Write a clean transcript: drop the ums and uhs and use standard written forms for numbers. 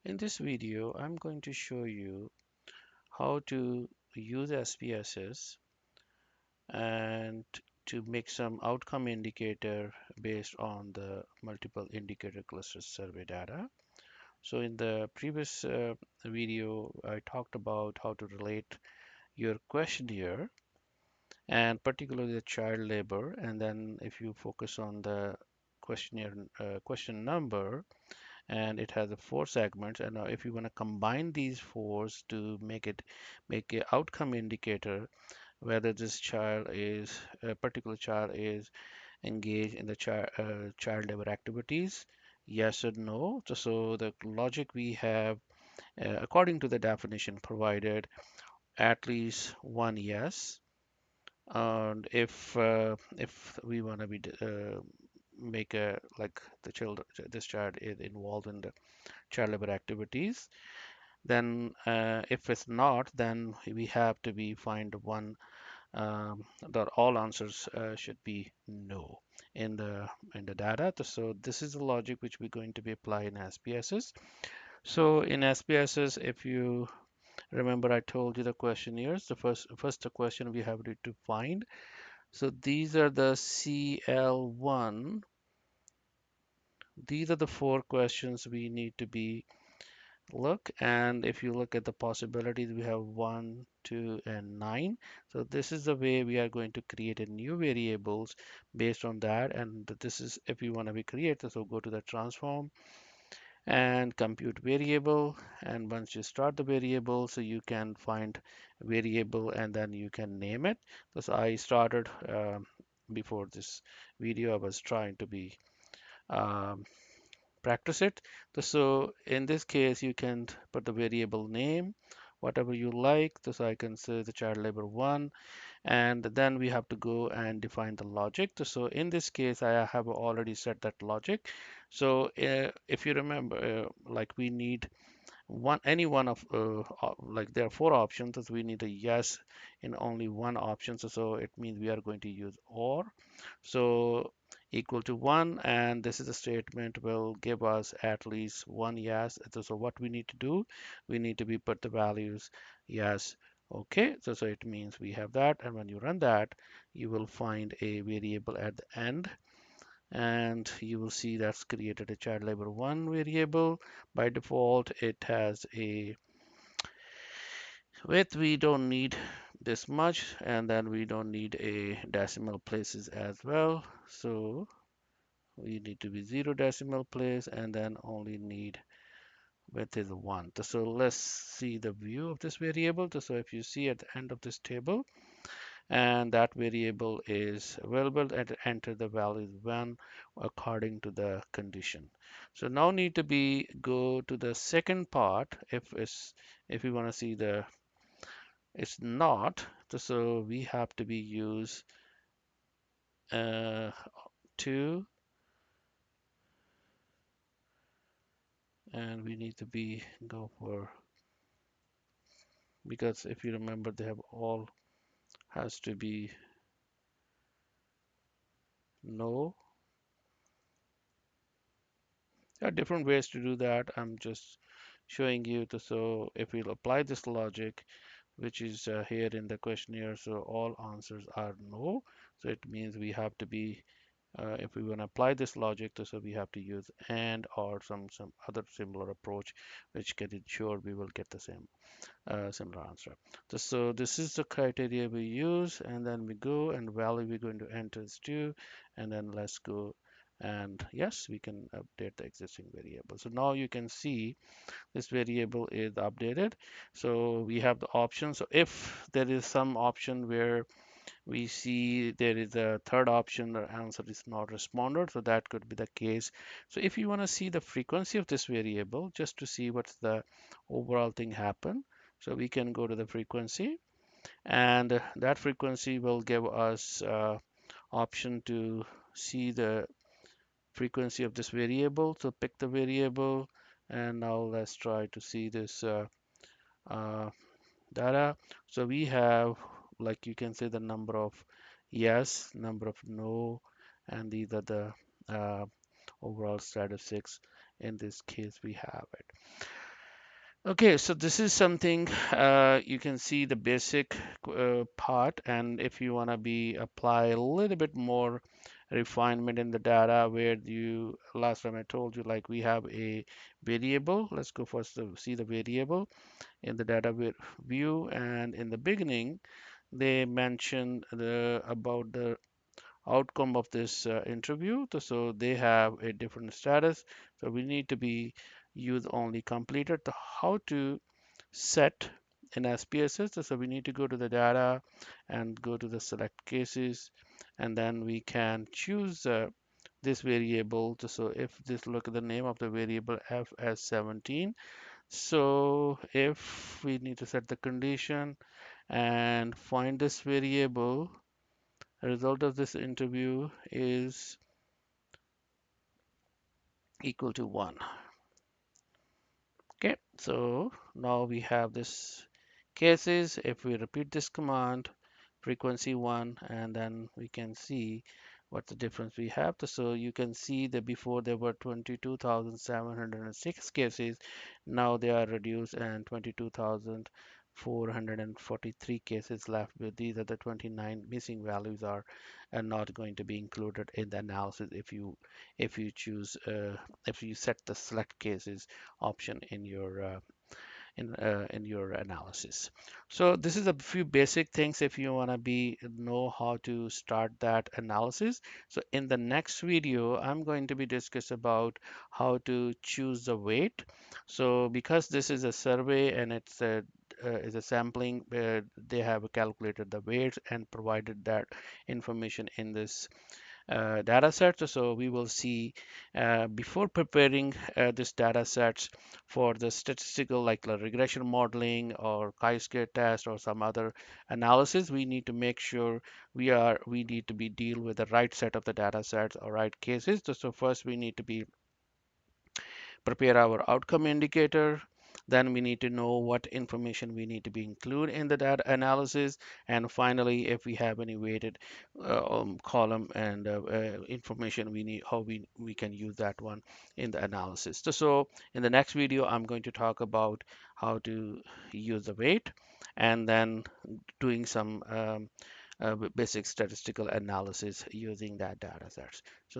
In this video, I'm going to show you how to use SPSS and to make some outcome indicator based on the multiple indicator cluster survey data. So in the previous video, I talked about how to relate your questionnaire and particularly the child labor. And then if you focus on the questionnaire question number, and it has a four segments, and if you want to combine these fours to make a outcome indicator whether this child is a particular child is engaged in the child labor activities, yes or no. So the logic we have, according to the definition provided, at least one yes. And if we want to be make a like the child this child is involved in the child labor activities, then if it's not, then we have to be find one that all answers should be no in the data. So this is the logic which we're going to be applying in SPSS. So in SPSS, if you remember, I told you the questionnaires. The first question we have to find. So these are the CL1. These are the four questions we need to be look. And if you look at the possibilities, we have 1, 2, and 9. So this is the way we are going to create a new variables based on that. And this is if you want to be created. So go to the transform and compute variable. And once you start the variable, so you can find variable and then you can name it. So I started before this video, I was trying to be um, practice it. So in this case, you can put the variable name, whatever you like. So I can say the child labor one, and then we have to go and define the logic. So in this case, I have already set that logic. So if you remember, like we need any one of like there are four options, so we need a yes in only one option. So it means we are going to use or. So equal to one, and this is a statement will give us at least one yes. So what we need to do, we need to be put the values yes. Okay, so it means we have that, and when you run that, you will find a variable at the end, and you will see that's created a child labor one variable. By default, it has a width. We don't need this much, and then we don't need a decimal places as well. So we need to be 0 decimal place, and then only need width is 1. So let's see the view of this variable. So if you see at the end of this table, and that variable is available and enter the values 1 according to the condition. So now need to be go to the second part. If we want to see the it's not, so we have to be use uh, 2, and we need to be go for, because if you remember they have all has to be no. There are different ways to do that. I'm just showing you so if we'll apply this logic, which is here in the questionnaire, so all answers are no. So it means we have to be if we want to apply this logic, so we have to use and or some other similar approach which can ensure we will get the same similar answer. So this is the criteria we use, and then we go and value we're going to enter is 2, and then let's go, and yes, we can update the existing variable. So now you can see this variable is updated. So we have the option. So if there is some option where we see there is a third option, the answer is not responded, so that could be the case. So if you want to see the frequency of this variable, just to see what's the overall thing happen, so we can go to the frequency, and that frequency will give us option to see the frequency of this variable. So pick the variable, and now let's try to see this uh, data. So we have, like you can say, the number of yes, number of no, and these are the uh, overall statistics. In this case, we have it. Okay, so this is something you can see the basic part, and if you want to be apply a little bit more refinement in the data, where you last time I told you like we have a variable. Let's go first to see the variable in the data view, and in the beginning they mention about the outcome of this interview. So they have a different status. So we need to be use only completed. How to set in SPSS. So we need to go to the data and go to the select cases, and then we can choose this variable. So if this look at the name of the variable f as 17. So if we need to set the condition and find this variable, the result of this interview is equal to 1. Okay, so now we have this cases. If we repeat this command, frequency 1, and then we can see what the difference we have. So you can see that before there were 22,706 cases, now they are reduced and 22,443 cases left. With these are the 29 missing values are not going to be included in the analysis if you choose if you set the select cases option in your analysis. So this is a few basic things if you want to be know how to start that analysis. So in the next video, I'm going to be discuss about how to choose the weight. So because this is a survey and it's a is a sampling, they have calculated the weights and provided that information in this data sets. So we will see before preparing this data sets for the statistical like the regression modeling or chi-square test or some other analysis, we need to make sure we need to be deal with the right set of the data sets or right cases. So first we need to be prepare our outcome indicator. Then we need to know what information we need to be include in the data analysis. And finally, if we have any weighted column and information we need, how we can use that one in the analysis. So in the next video, I'm going to talk about how to use the weight and then doing some basic statistical analysis using that data sets. So